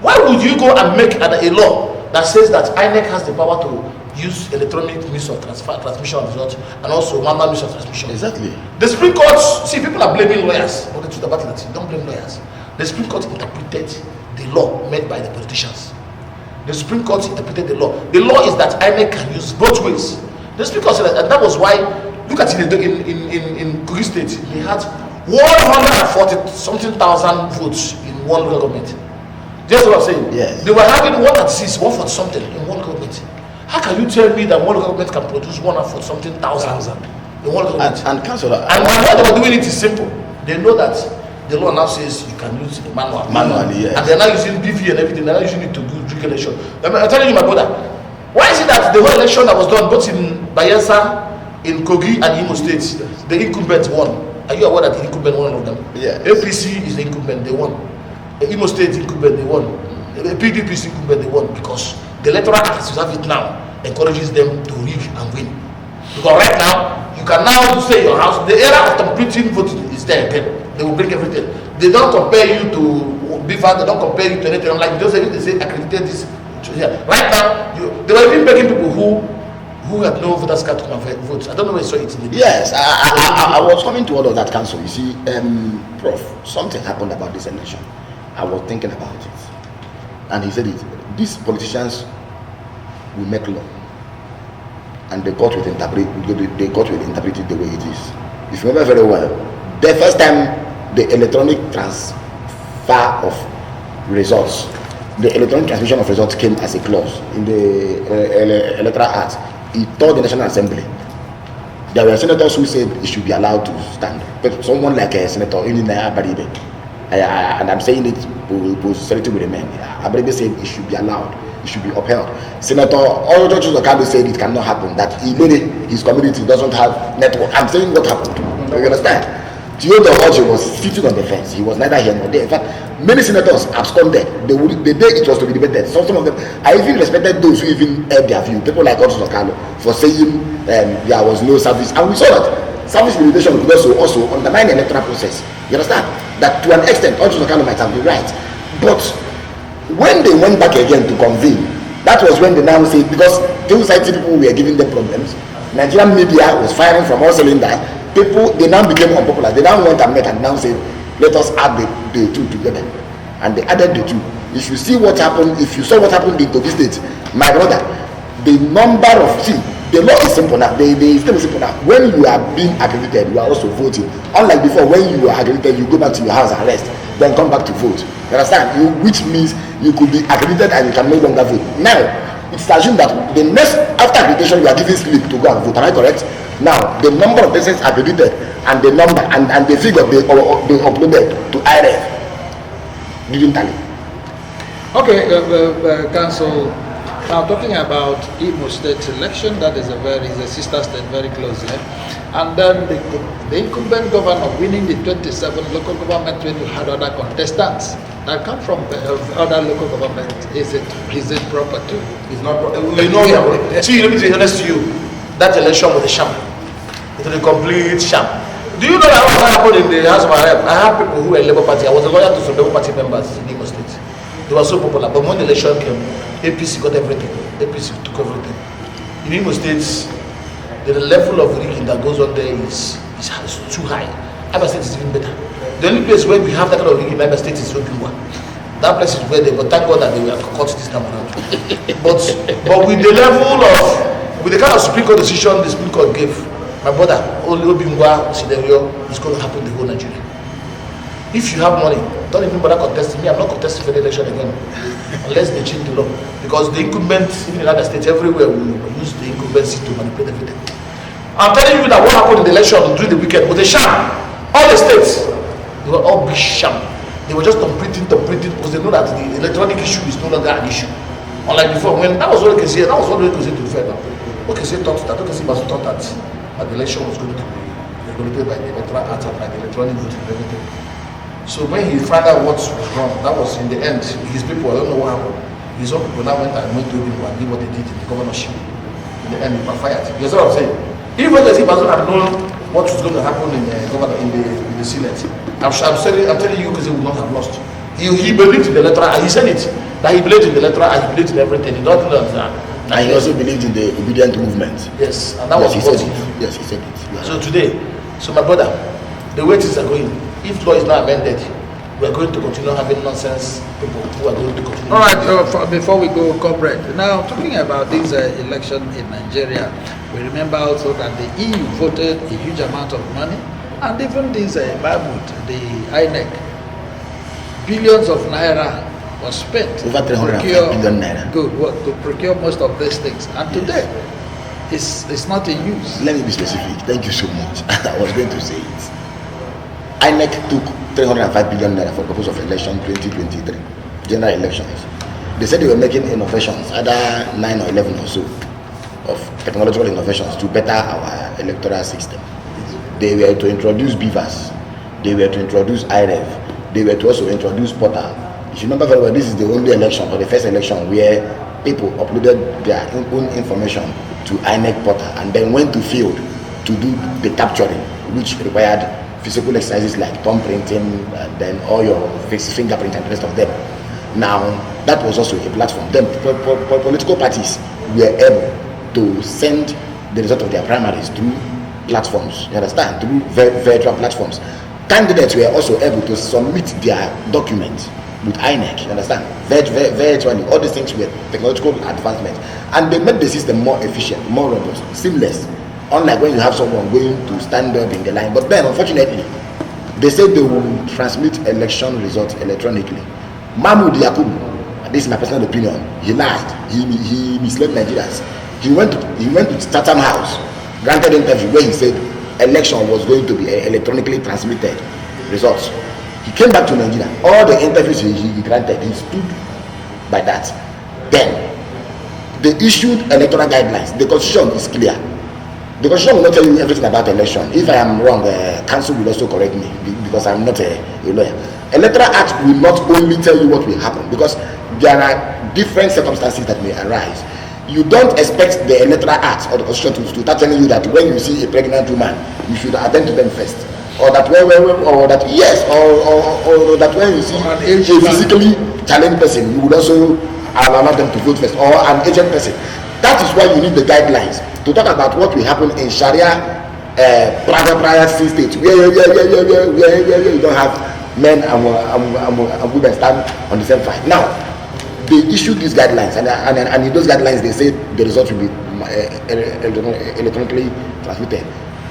Why would you go and make a law that says that Inec has the power to use electronic means of transmission of results and also manual means of transmission? Exactly. The Supreme Court, see, people are blaming lawyers, but the truth about it, don't blame lawyers. The Supreme Court interpreted the law made by the politicians. The Supreme Court interpreted the law. The law is that INEC can use both ways. The Supreme Court said that, and that was why, look at it in Kogi State, they had 140-something thousand votes in one local government. That's what I'm saying. Yes. They were having 136, 140-something in one government. How can you tell me that one government can produce 140-something thousand in one government? And councillor, and why they were doing it is simple. They know that the law now says you can use manually, yes. And they're now using BV and everything. They're now using it to do drink election. I'm telling you, my brother, why is it that the whole election that was done both in Bayelsa, in Kogi and Imo State, the incumbent won? Are you aware that the incumbent won all of them? Yeah. APC is the incumbent, they won. The Imo State incumbent, they won. The PDP is incumbent, they won, because the electoral act as you have it now encourages them to rig and win. Because right now, you can now stay in your house. The era of completing voting is there again. They will bring everything. They don't compare you to BVAN, they don't compare you to anything. Like they say accredited this. Yeah. Right now, they were even begging people who had no voters card to come and vote. I don't know where you saw it in the yes, I was coming to all of that, council. You see, Prof, something happened about this election. I was thinking about it. And he said it. These politicians will make law. And they got to interpret it the way it is. If you remember very well, the first time the electronic transfer of results, the electronic transmission of results came as a clause in the Electoral Act, it told the National Assembly. There were senators who said it should be allowed to stand. But someone like a Senator Inec, and I'm saying it with sincerity with the men, Abaribe said it should be allowed, it should be upheld. Senator Orojoju Zokabe said it cannot happen, that his community doesn't have network. I'm saying what happened. You understand? Theodore Ojo was sitting on the fence. He was neither here nor there. In fact, many senators absconded. The day it was to be debated, some of them, I even respected those who even aired their view. People like Ojo Zokabe for saying there was no service. And we saw that service limitation could also undermine the electoral process. You understand? That to an extent, Ojo Zokabe might have been right. But when they went back again to convene, that was when they now said, because those IT people were giving them problems, Nigerian media was firing from all cylinders. People, they now became unpopular. They now went and met and now said, let us add the two together. And they added the two. If you see what happened, if you saw what happened in Kogi State, my brother, the number of, see, the law is simple now. The system is simple now. When you are being accredited, you are also voting. Unlike before, when you are accredited, you go back to your house and rest, then come back to vote. You understand? Which means you could be accredited and you can no longer vote. Now, it's assumed that the next, after accreditation, you are given slip to go and vote. Am I correct? Now, the number of persons accredited and the number and the figure they uploaded to IRF didn't tally. Okay, Council, now talking about Imo State election, that is a sister state very closely. And then the incumbent governor winning the 27 local government when you had other contestants that come from other local government. Is it proper too? It's not proper. We know. See, let me be honest to you. That election was a sham. It was a complete sham. Do you know that what happened in the House of Rep? I have people who were Labour Party. I was a lawyer to some Labour Party members in Imo State. They were so popular. But when the election came, APC got everything. APC took everything. In Imo State, the level of rigging that goes on there is too high. Abia State is even better. The only place where we have that kind of rigging in Abia State is Obiwa. That place is where they, but thank God that they were caught this time around. but with the level of, with the kind of Supreme Court decision the Supreme Court gave, my brother, only Obingwa scenario is going to happen in the whole Nigeria. If you have money, don't even bother contesting me. I'm not contesting for the election again, unless they change the law. Because the incumbents, even in other states, everywhere will use the incumbency to manipulate everything. I'm telling you that what happened in the election during the weekend was a sham. All the states, they were all big sham. They were just completing because they know that the electronic issue is no longer an issue. Unlike before, when that was what they could say, to the Fed now. Okay, say thought that, okay, say was thought that the election was going to be regulated by the electoral act and by the electronic voting and everything. So when he found out what was wrong, that was in the end, his people, I don't know what happened. His own people now went to him and did what they did in the governorship. In the end, he backfired. You know what I'm saying? Even if he doesn't have known what was going to happen in the Senate, I'm telling you because he would not have lost. He believed in the electoral, he said it, that he believed in the electoral, he believed in everything. He doesn't understand. And he also believed in the obedient movement. Yes, and that was he said it. Yes, he said it. Yeah. So today, my brother, the way things are going, if law is not amended, we are going to continue having nonsense people who are going to continue. All right, before we go, comrade, now talking about this election in Nigeria, we remember also that the EU voted a huge amount of money, and even this Mahmoud, the Inec, billions of naira was spent over 305 billion naira. Good work to procure most of these things, and today it's not in use. Let me be specific. Thank you so much. I was going to say it. INEC took 305 billion naira for purpose of election 2023 general elections. They said they were making innovations, either 9 or 11 or so, of technological innovations to better our electoral system. They were to introduce beavers. They were to introduce IREV. They were to also introduce portal. If you remember very well, this is the only election, or the first election, where people uploaded their own information to INEC portal and then went to field to do the capturing, which required physical exercises like thumb printing and then all your fingerprint and the rest of them. Now, that was also a platform. Then political parties were able to send the result of their primaries through platforms, you understand, through virtual platforms. Candidates were also able to submit their documents with INEC, you understand, virtually. All these things were technological advancements, and they made the system more efficient, more robust, seamless, unlike when you have someone going to stand up in the line. But then, unfortunately, they said they will transmit election results electronically. Mahmoud Yakubu, this is my personal opinion, he lied, he misled Nigerians. He went to Chatham House, granted interview where he said election was going to be electronically transmitted results. He came back to Nigeria. All the interviews he granted, he stood by that. Then they issued electoral guidelines. The constitution is clear. The constitution will not tell you everything about election. If I am wrong, council will also correct me because I'm not a lawyer. Electoral Act will not only tell you what will happen, because there are different circumstances that may arise. You don't expect the Electoral Act or the Constitution to start telling you that when you see a pregnant woman, you should attend to them first, or that or that when you see a physically challenged person, you would also allow them to vote first, or an aged person. That is why you need the guidelines to talk about what will happen in Sharia prior states where you don't have men and women stand on the same side. Now, they issued these guidelines, and in those guidelines they say the results will be electronically transmitted.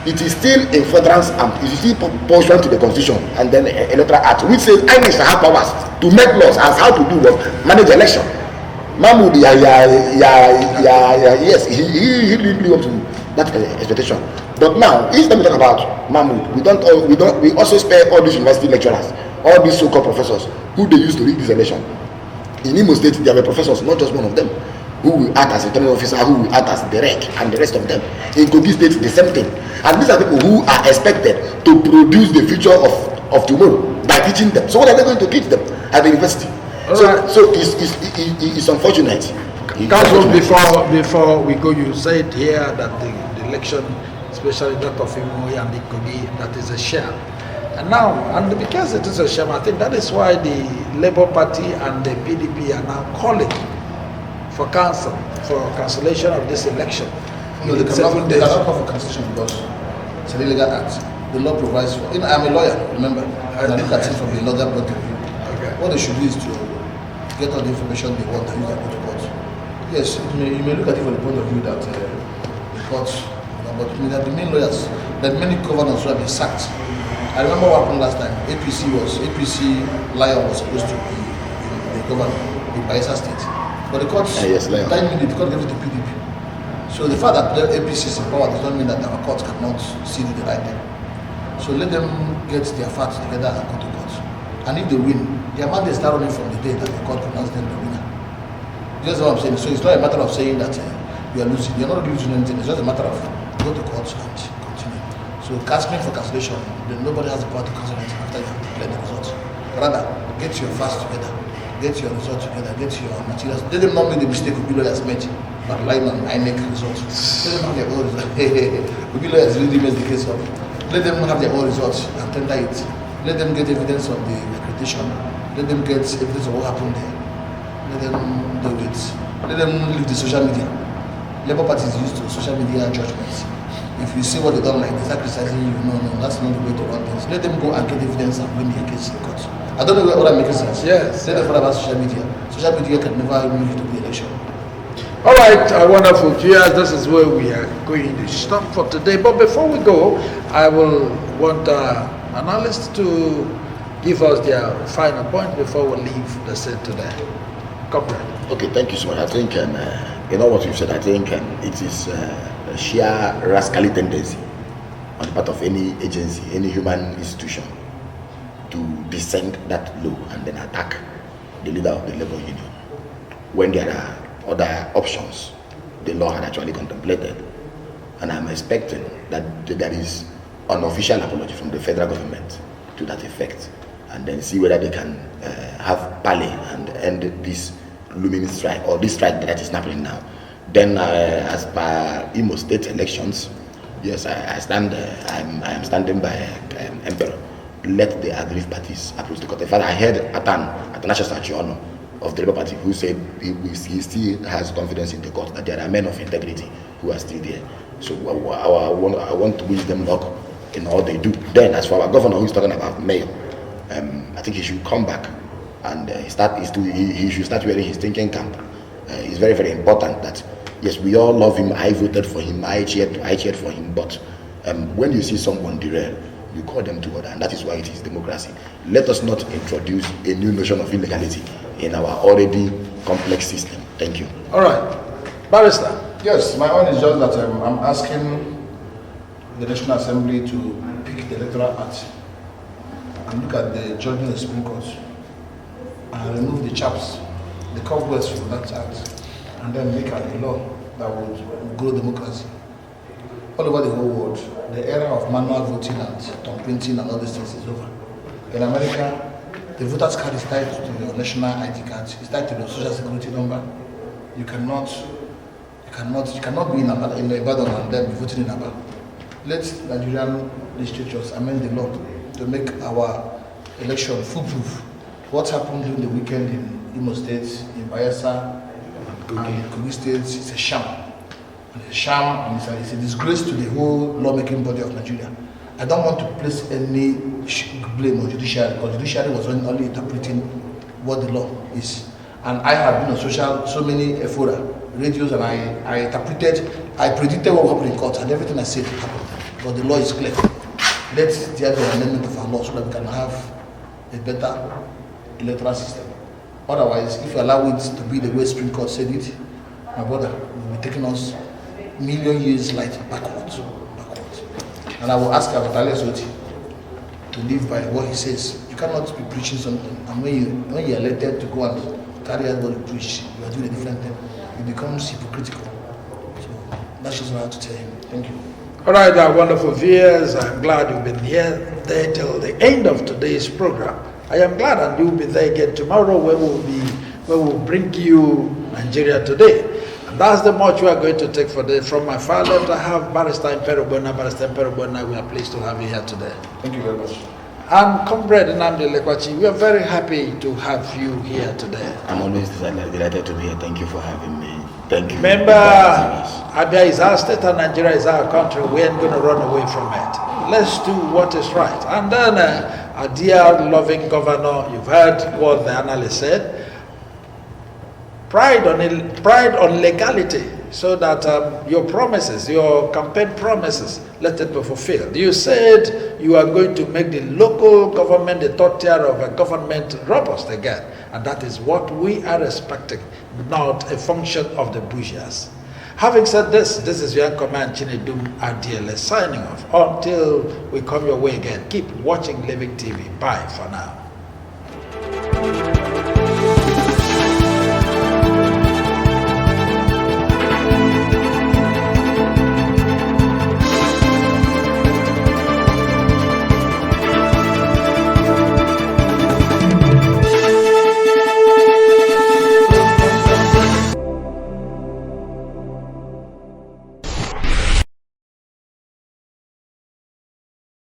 It is still in furtherance and it is still proportional to the Constitution and then the Electoral Act, which says INEC shall have powers to make laws as how to do what manage election. Mahmoud, yes, he lived up to that expectation. But now, each time we talk about Mahmoud, we also spare all these university lecturers, all these so-called professors who they used to rig this election. In Imo State, there were professors, not just one of them, who will act as a returning officer, who will act as the REC, and the rest of them. In Kogi State, the same thing. And these are people who are expected to produce the future of tomorrow by teaching them. So what are they going to teach them at the university? So it's unfortunate. Council, before we go, you said here that the election, especially that of Imo and Kogi, that is a sham. And now, and because it is a sham, I think that is why the Labour Party and the PDP are now calling for cancellation of this election. No, they cannot call for cancellation because it's an illegal act. The law provides for. I'm a lawyer, remember, and I look at it from a lawyer point of view. Okay. What they should do is to get all the information they want and use that to court. Yes, you may look at it from the point of view that the courts, but there are many lawyers, there are many governors who have been sacked I remember what happened last time. APC Lion was supposed to be the governor in Bayelsa State, but the court yes, the court gave it to PDP. So the fact that the APC is in power does not mean that our courts cannot see the right thing. So let them get their facts together and go to court. And if they win, their mandate start running from the day that the court pronounced them the winner. That's what I'm saying. So it's not a matter of saying that you are losing. You're not losing anything. It's just a matter of go to court and continue. So asking for cancellation, then nobody has the power to cancel it after you have declared the results. Rather, get your facts together, get your results together, get your materials. Let them not make the mistake Guber lawyers made by relying on Inec results. Let them have their own results. Guber lawyers really messed the case up. Let them have their own results and tender it. Let them get evidence of the accreditation. Let them get evidence of what happened there. Let them do it. Let them leave the social media. Labour Party is used to social media judgments. If you see what they don't like, they start criticizing you. No, that's not the way to run things. Let them go and get evidence and win their case in court. I don't know whether I'm making sense. Yes. Say the part about social media. Social media can never move you to the election. All right, wonderful viewers, this is where we are going to stop for today. But before we go, I will want analysts to give us their final point before we leave the set today. Comrade. Okay, thank you so much. I think, you know what you said, I think it is a sheer rascally tendency on the part of any agency, any human institution to descend that low and then attack the leader of the labor union when there are other options the law had actually contemplated. And I'm expecting that there is an official apology from the federal government to that effect, and then see whether they can have parley and end this looming strike, or this strike that is happening now. Then as per Imo State elections, yes, I am standing by Emperor. Let the aggrieved parties approach the court. In fact, I heard Atanasius Achiono of the Labour Party who said he still has confidence in the court, that there are men of integrity who are still there. So I want to wish them luck in all they do. Then, as for our governor who is talking about mayor, I think he should come back and he should start wearing his thinking cap. It's very, very important that, yes, we all love him. I voted for him. I cheered for him. But when you see someone derail, you call them to order, and that is why it is democracy. Let us not introduce a new notion of illegality in our already complex system. Thank you. All right, Barrister. Yes, my own is just that I'm asking the National Assembly to pick the Electoral Act and look at the judgment of the Supreme Court and remove the chaps, the cobwebs from that act, and then make a law that would grow democracy. All over the whole world, the era of manual voting and thumb printing and all these things is over. In America, the voter's card is tied to your national ID card. It's tied to your social security number. You cannot be in Ibadan and then be voting in Aba. Let Nigerian legislatures amend the law to make our election foolproof. What happened during the weekend in Imo State, in Bayelsa, and in Kogi State is a sham. It's a sham, and it's a disgrace to the whole lawmaking body of Nigeria. I don't want to place any blame on judiciary, because judiciary was only interpreting what the law is. And I have been on so many fora, radios, and I predicted what would happen in court, and everything I said happened. But the law is clear. Let there be an amendment of our law so that we can have a better electoral system. Otherwise, if you allow it to be the way Supreme Court said it, my brother, will be taking us million years light backwards. And I will ask Abatale Zoti to live by what he says. You cannot be preaching something, and when you're elected to go and carry out what you preach, you are doing a different thing. It becomes hypocritical. So that's just what I have to tell him. Thank you. All right, our wonderful viewers, I'm glad you've been here there till the end of today's program. I am glad, and you'll be there again tomorrow, where we'll bring you Nigeria Today. And that's the much we are going to take for today. From my far left, I have Barrister Imperobona. Barrister Imperobona, we are pleased to have you here today. Thank you very much. And Comrade Nnamdi Lekwachi, we are very happy to have you here today. I'm always delighted to be here. Thank you for having me. Thank you. Remember, Abia is our state and Nigeria is our country. We ain't going to run away from it. Let's do what is right. And then, our dear loving governor, you've heard what the analyst said. Pride on legality so that your promises, your campaign promises, let it be fulfilled. You said you are going to make the local government, the third tier of a government, robust again. And that is what we are expecting, not a function of the bourgeois. Having said this, this is your command, Chinedum Adiele, signing off. Until we come your way again, keep watching Living TV. Bye for now.